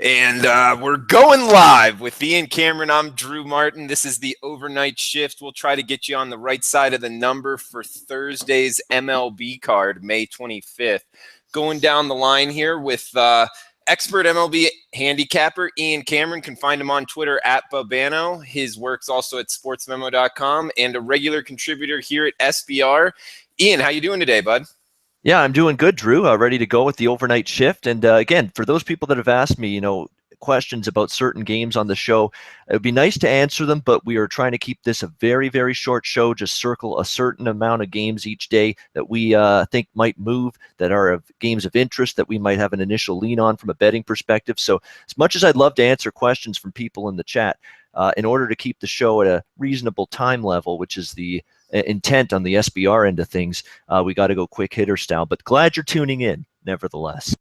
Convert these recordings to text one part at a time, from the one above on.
And we're going live with Ian Cameron. I'm Drew Martin. This is the overnight shift. We'll try to get you on the right side of the number for Thursday's MLB card, May 25th. Going down the line here with expert MLB handicapper Ian Cameron. Can find him on Twitter at Babano. His work's also at sportsmemo.com, and a regular contributor here at SBR. Ian, how you doing today, bud? Yeah, I'm doing good, Drew. Ready to go with the overnight shift. And again, for those people that have asked me, questions about certain games on the show, it would be nice to answer them, but we are trying to keep this a very, very short show. Just circle a certain amount of games each day that we think might move, that are of games of interest, that we might have an initial lean on from a betting perspective. So as much as I'd love to answer questions from people in the chat, in order to keep the show at a reasonable time level, which is the intent on the SBR end of things, we got to go quick hitter style. But glad you're tuning in, nevertheless.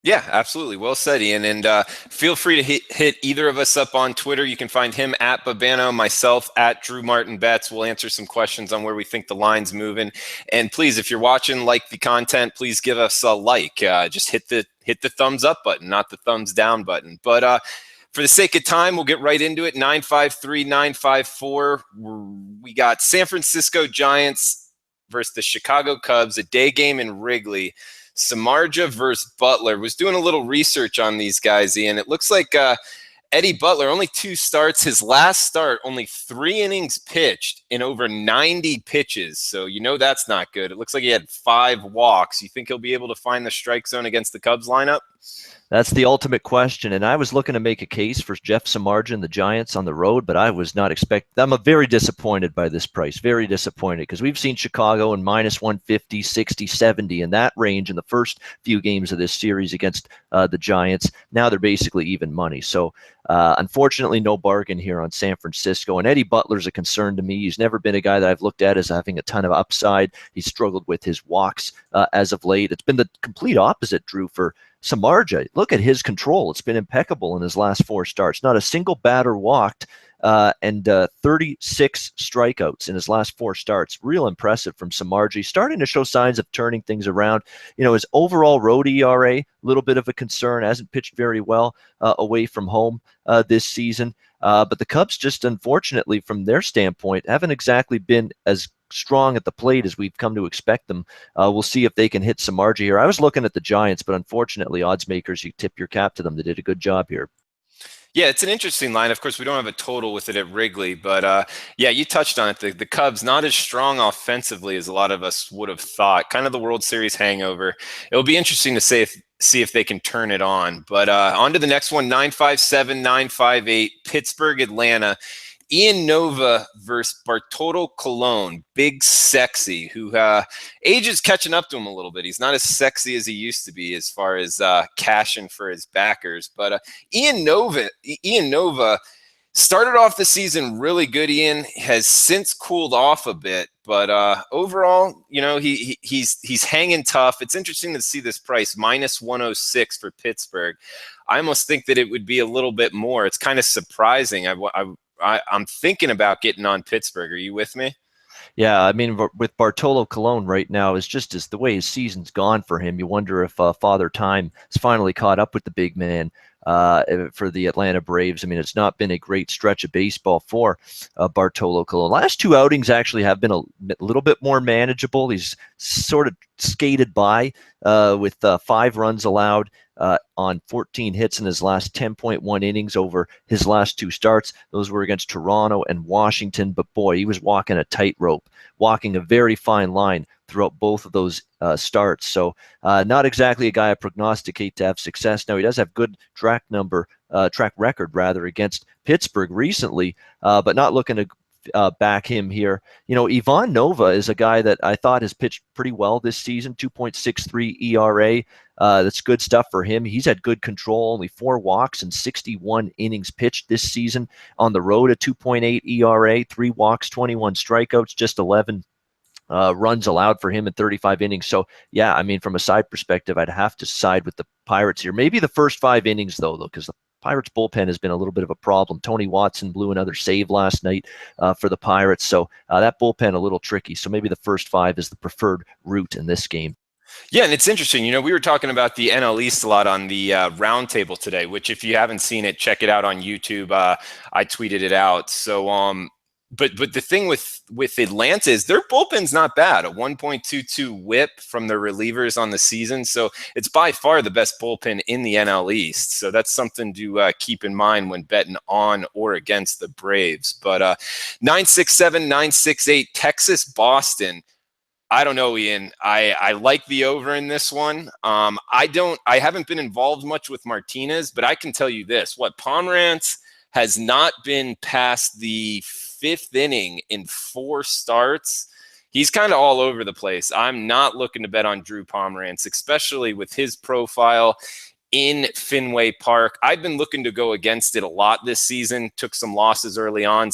Yeah, absolutely. Well said, Ian. And feel free to hit either of us up on Twitter. You can find him at Babano, myself at Drew Martin Bets. We'll answer some questions on where we think the line's moving. And please, if you're watching, like the content, please give us a like. Just hit the thumbs up button, not the thumbs down button. But for the sake of time, we'll get right into it. 953-954. We got San Francisco Giants versus the Chicago Cubs, a day game in Wrigley. Samardzija versus Butler. Was doing a little research on these guys, Ian. It looks like Eddie Butler, only 2 starts. His last start, only 3 innings pitched in over 90 pitches. So that's not good. It looks like he had 5 walks. You think he'll be able to find the strike zone against the Cubs lineup? That's the ultimate question, and I was looking to make a case for Jeff Samardzija and the Giants on the road, but I was not expecting. I'm very disappointed by this price, very disappointed, because we've seen Chicago in minus 150, 60, 70 in that range in the first few games of this series against the Giants. Now they're basically even money. So unfortunately, no bargain here on San Francisco, and Eddie Butler's a concern to me. He's never been a guy that I've looked at as having a ton of upside. He's struggled with his walks as of late. It's been the complete opposite, Drew, for Samardzija. Look at his control. It's been impeccable in his last 4 starts. Not a single batter walked, and 36 strikeouts in his last 4 starts. Real impressive from Samardzija. He's starting to show signs of turning things around. His overall road ERA, a little bit of a concern. Hasn't pitched very well away from home this season. But the Cubs, just unfortunately, from their standpoint, haven't exactly been as strong at the plate as we've come to expect them. We'll see if they can hit Samardzija here. I was looking at the Giants, but unfortunately, odds makers, you tip your cap to them. They did a good job here. Yeah, it's an interesting line. Of course, we don't have a total with it at Wrigley, but yeah, you touched on it. The Cubs, not as strong offensively as a lot of us would have thought. Kind of the World Series hangover. It'll be interesting to see if they can turn it on. But on to the next one, 957-958, Pittsburgh, Atlanta. Ian Nova versus Bartolo Colon, Big Sexy, who age is catching up to him a little bit. He's not as sexy as he used to be as far as cashing for his backers. But Ian Nova started off the season really good. Ian has since cooled off a bit, but overall, he's hanging tough. It's interesting to see this price, minus 106 for Pittsburgh. I almost think that it would be a little bit more. It's kind of surprising. I'm thinking about getting on Pittsburgh. Are you with me? Yeah, I mean, with Bartolo Colon right now, is just as the way his season's gone for him. You wonder if Father Time has finally caught up with the big man for the Atlanta Braves. I mean, it's not been a great stretch of baseball for Bartolo Colon. Last 2 outings actually have been a little bit more manageable. He's sort of skated by with 5 runs allowed on 14 hits in his last 10.1 innings over his last 2 starts. Those were against Toronto and Washington, but boy, he was walking a tightrope, walking a very fine line throughout both of those starts. So not exactly a guy I prognosticate to have success. Now, he does have good track record against Pittsburgh recently, but not looking to back him here. Ivan Nova is a guy that I thought has pitched pretty well this season, 2.63 ERA. That's good stuff for him. He's had good control, only 4 walks and 61 innings pitched this season on the road, a 2.8 ERA, 3 walks, 21 strikeouts, just 11 runs allowed for him in 35 innings. So, yeah, I mean, from a side perspective, I'd have to side with the Pirates here. Maybe the first 5 innings, though, because the Pirates bullpen has been a little bit of a problem. Tony Watson blew another save last night for the Pirates. So that bullpen a little tricky. So maybe the first 5 is the preferred route in this game. Yeah, and it's interesting. We were talking about the NL East a lot on the roundtable today, which if you haven't seen it, check it out on YouTube. I tweeted it out. So, but the thing with Atlanta is their bullpen's not bad. A 1.22 WHIP from their relievers on the season, so it's by far the best bullpen in the NL East. So that's something to keep in mind when betting on or against the Braves. But 967, 968, Texas, Boston. I don't know, Ian. I like the over in this one. I haven't been involved much with Martinez, but I can tell you this: Pomerantz has not been past the fifth inning in 4 starts. He's kind of all over the place. I'm not looking to bet on Drew Pomerantz, especially with his profile in Fenway Park. I've been looking to go against it a lot this season. Took some losses early on,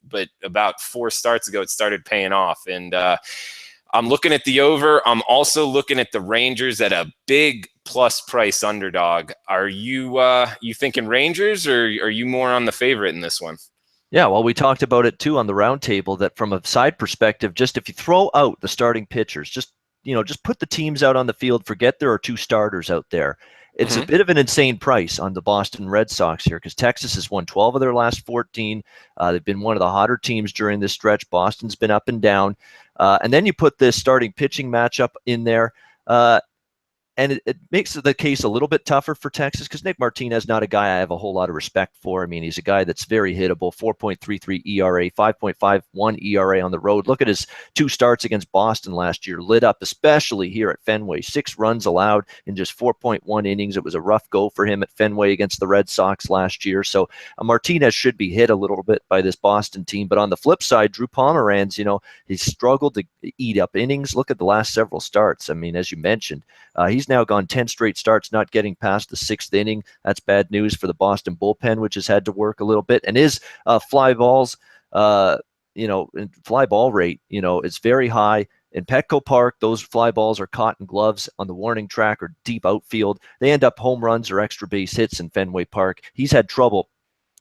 but about 4 starts ago, it started paying off. And I'm looking at the over. I'm also looking at the Rangers at a big plus price underdog. Are you thinking Rangers, or are you more on the favorite in this one? Yeah, well, we talked about it too on the roundtable, that from a side perspective, just if you throw out the starting pitchers, just put the teams out on the field, forget there are 2 starters out there. It's a bit of an insane price on the Boston Red Sox here, because Texas has won 12 of their last 14. They've been one of the hotter teams during this stretch. Boston's been up and down. And then you put this starting pitching matchup in there. And it makes the case a little bit tougher for Texas, because Nick Martinez, not a guy I have a whole lot of respect for. I mean, he's a guy that's very hittable, 4.33 ERA, 5.51 ERA on the road. Look at his 2 starts against Boston last year, lit up, especially here at Fenway. 6 runs allowed in just 4.1 innings. It was a rough go for him at Fenway against the Red Sox last year. So Martinez should be hit a little bit by this Boston team. But on the flip side, Drew Pomeranz, he's struggled to eat up innings. Look at the last several starts. I mean, as you mentioned, he's now gone 10 straight starts, not getting past the 6th inning. That's bad news for the Boston bullpen, which has had to work a little bit. And his fly balls, fly ball rate, it's very high. In Petco Park, those fly balls are caught in gloves on the warning track or deep outfield. They end up home runs or extra base hits in Fenway Park. He's had trouble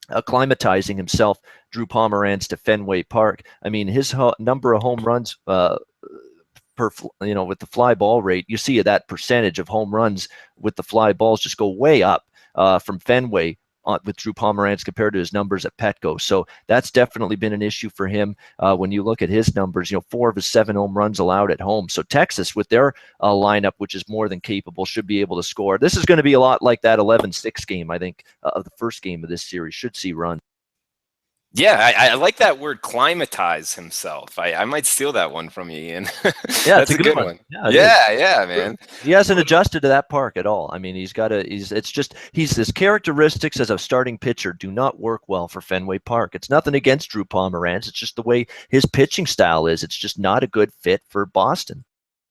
acclimatizing himself, Drew Pomeranz, to Fenway Park. I mean, his number of home runs with the fly ball rate, you see that percentage of home runs with the fly balls just go way up from Fenway with Drew Pomeranz compared to his numbers at Petco. So that's definitely been an issue for him. When you look at his numbers, 4 of his 7 home runs allowed at home. So Texas, with their lineup, which is more than capable, should be able to score. This is going to be a lot like that 11-6 game, I think, of the first game of this series. Should see runs. Yeah, I like that word, climatize himself. I might steal that one from you, Ian. Yeah, That's a good one. Yeah, man. He hasn't adjusted to that park at all. I mean, his characteristics as a starting pitcher do not work well for Fenway Park. It's nothing against Drew Pomeranz. It's just the way his pitching style is. It's just not a good fit for Boston.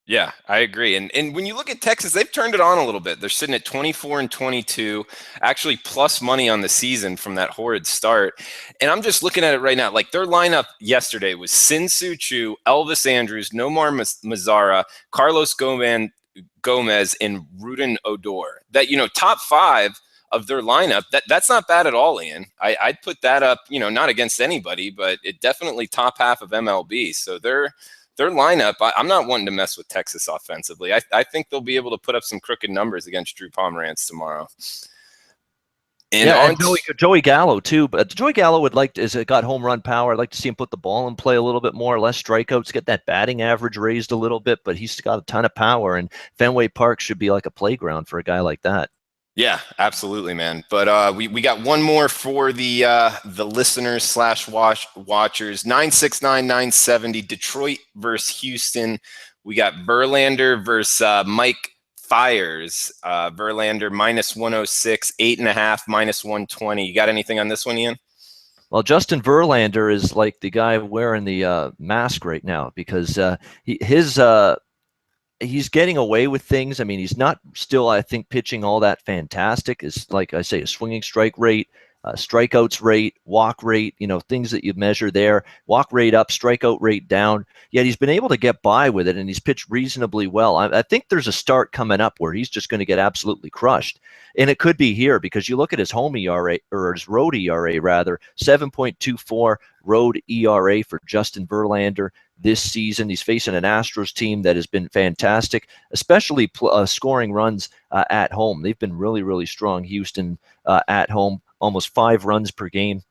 Yeah, I agree. And when you look at Texas, they've turned it on a little bit. They're sitting at 24-22, actually plus money on the season from that horrid start. And I'm just looking at it right now. Like, their lineup yesterday was Sin-Soo Choo, Elvis Andrus, Nomar Mazara, Carlos Gomez, and Rudin Odor. That, top 5 of their lineup, that's not bad at all, Ian. I'd put that up, not against anybody, but it definitely top half of MLB. So their lineup, I'm not wanting to mess with Texas offensively. I think they'll be able to put up some crooked numbers against Drew Pomeranz tomorrow. And Joey Gallo too. But Joey Gallo got home run power. I'd like to see him put the ball in play a little bit more, less strikeouts, get that batting average raised a little bit. But he's got a ton of power, and Fenway Park should be like a playground for a guy like that. Yeah, absolutely, man. But we got one more for the listeners / watchers. 969, 970, Detroit versus Houston. We got Verlander versus Mike Fiers. Verlander minus 106, 8.5, minus 120. You got anything on this one, Ian? Well, Justin Verlander is like the guy wearing the mask right now, because he's getting away with things. I mean, he's not still, I think, pitching all that fantastic. Is, like I say, a swinging strike rate, strikeouts rate, walk rate, things that you measure there. Walk rate up, strikeout rate down. Yet he's been able to get by with it, and he's pitched reasonably well. I think there's a start coming up where he's just going to get absolutely crushed. And it could be here, because you look at his home ERA, or his road ERA rather, 7.24 road ERA for Justin Verlander. this season. He's facing an Astros team that has been fantastic, especially scoring runs at home. They've been really, really strong. Houston at home, almost 5 runs per game.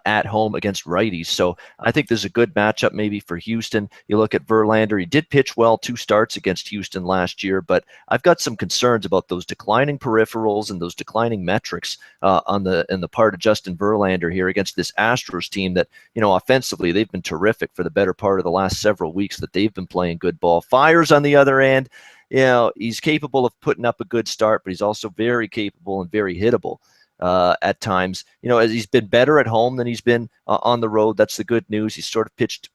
At home against righties. So I think there's a good matchup maybe for Houston. You look at Verlander. He did pitch well 2 starts against Houston last year, but I've got some concerns about those declining peripherals and those declining metrics in the part of Justin Verlander here against this Astros team that, offensively, they've been terrific for the better part of the last several weeks that they've been playing good ball. Fiers, on the other end, he's capable of putting up a good start, but he's also very capable and very hittable. At times, as he's been better at home than he's been on the road. That's the good news. He's sort of pitched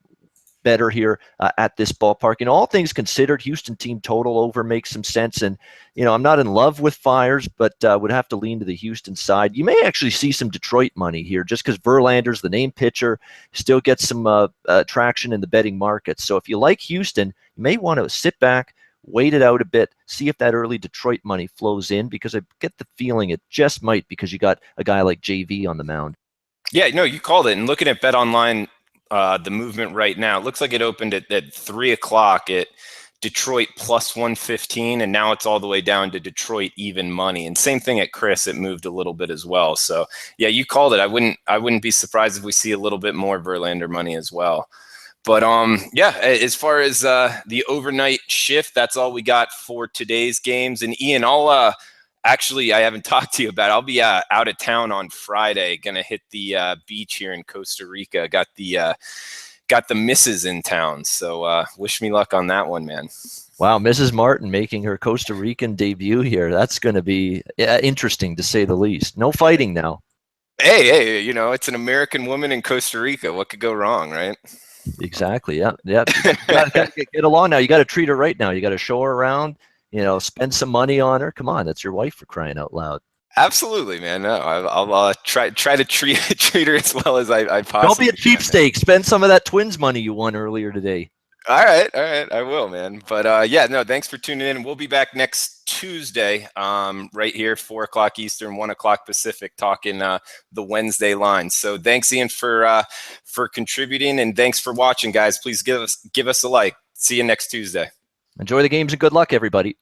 better here at this ballpark. All things considered, Houston team total over makes some sense. And, I'm not in love with Fiers, but would have to lean to the Houston side. You may actually see some Detroit money here just because Verlander's the name pitcher, still gets some traction in the betting market. So if you like Houston, you may want to sit back, wait it out a bit, see if that early Detroit money flows in, because I get the feeling it just might, because you got a guy like JV on the mound. Yeah, no, you called it. And looking at Bet Online, the movement right now, it looks like it opened at 3 o'clock at Detroit plus 115, and now it's all the way down to Detroit even money. And same thing at Chris, it moved a little bit as well. So yeah, you called it. I wouldn't be surprised if we see a little bit more Verlander money as well. But yeah, as far as the overnight shift, that's all we got for today's games. And Ian, I haven't talked to you about it. I'll be out of town on Friday, gonna hit the beach here in Costa Rica. Got the missus in town, so wish me luck on that one, man. Wow, Mrs. Martin making her Costa Rican debut here. That's going to be interesting, to say the least. No fighting now. Hey, it's an American woman in Costa Rica. What could go wrong, right? Exactly. Yeah. You gotta get along now. You got to treat her right now. You got to show her around. Spend some money on her. Come on, that's your wife, for crying out loud. Absolutely, man. No, I'll try to treat her as well as I possibly. Don't be a cheapskate. Spend some of that Twins money you won earlier today. All right, I will, man. But yeah, no, thanks for tuning in. We'll be back next Tuesday, right here, 4 o'clock Eastern, 1 o'clock Pacific, talking the Wednesday line. So thanks, Ian, for contributing, and thanks for watching, guys. Please give us a like. See you next Tuesday. Enjoy the games and good luck, everybody.